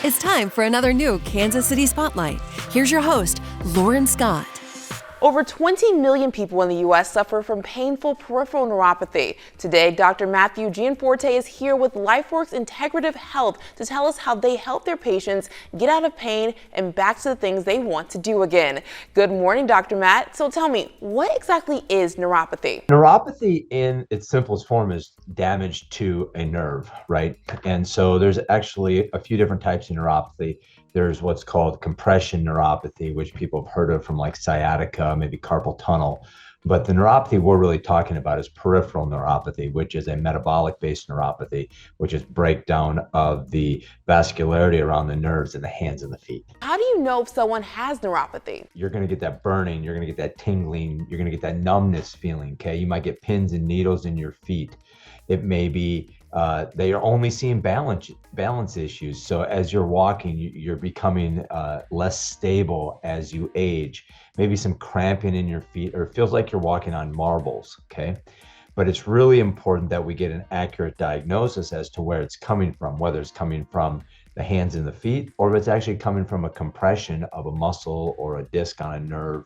It's time for another new Kansas City Spotlight. Here's your host, Lauren Scott. Over 20 million people in the U.S. suffer from painful peripheral neuropathy. Today, Dr. Matthew Gianforte is here with LifeWorks Integrative Health to tell us how they help their patients get out of pain and back to the things they want to do again. Good morning, Dr. Matt. So tell me, what exactly is neuropathy? Neuropathy in its simplest form is damage to a nerve, right? And so there's actually a few different types of neuropathy. There's what's called compression neuropathy, which people have heard of from like sciatica, maybe carpal tunnel. But the neuropathy we're really talking about is peripheral neuropathy, which is a metabolic-based neuropathy, which is breakdown of the vascularity around the nerves in the hands and the feet. How do you know if someone has neuropathy? You're going to get that burning, you're going to get that tingling, you're going to get that numbness feeling, okay? You might get pins and needles in your feet. It may be they are only seeing balance issues. So as you're walking, you're becoming less stable as you age. Maybe some cramping in your feet, or it feels like you're walking on marbles, okay? But it's really important that we get an accurate diagnosis as to where it's coming from, whether it's coming from the hands and the feet, or if it's actually coming from a compression of a muscle or a disc on a nerve.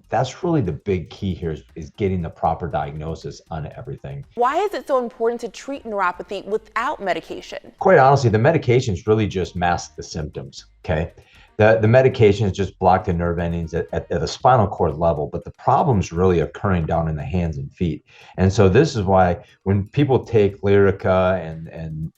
That's really the big key here is getting the proper diagnosis on everything. Why is it so important to treat neuropathy without medication? Quite honestly, the medications really just mask the symptoms, okay? The medications just block the nerve endings at the spinal cord level, but the problem's really occurring down in the hands and feet. And so this is why when people take Lyrica and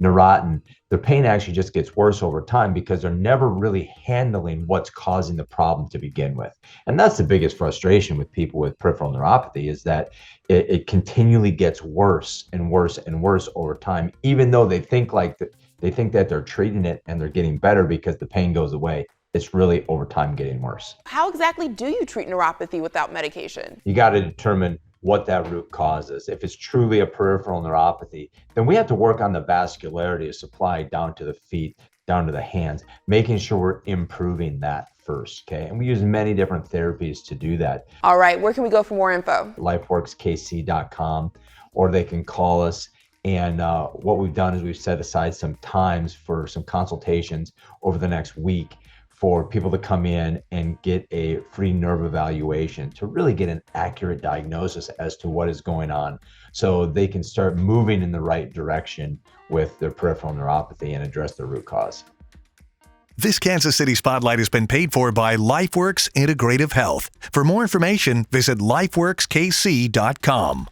Neurontin, their pain actually just gets worse over time because they're never really handling what's causing the problem to begin with. And that's the biggest frustration with people with peripheral neuropathy, is that it continually gets worse and worse and worse over time, even though they think that they're treating it and they're getting better because the pain goes away. It's really over time getting worse. How exactly do you treat neuropathy without medication? You got to determine what that root cause is. If it's truly a peripheral neuropathy, then we have to work on the vascularity of supply down to the feet, down to the hands, making sure we're improving that first, okay? And we use many different therapies to do that. All right, where can we go for more info? LifeWorksKC.com, or they can call us. And what we've done is we've set aside some times for some consultations over the next week for people to come in and get a free nerve evaluation to really get an accurate diagnosis as to what is going on, so they can start moving in the right direction with their peripheral neuropathy and address the root cause. This Kansas City Spotlight has been paid for by LifeWorks Integrative Health. For more information, visit LifeWorksKC.com.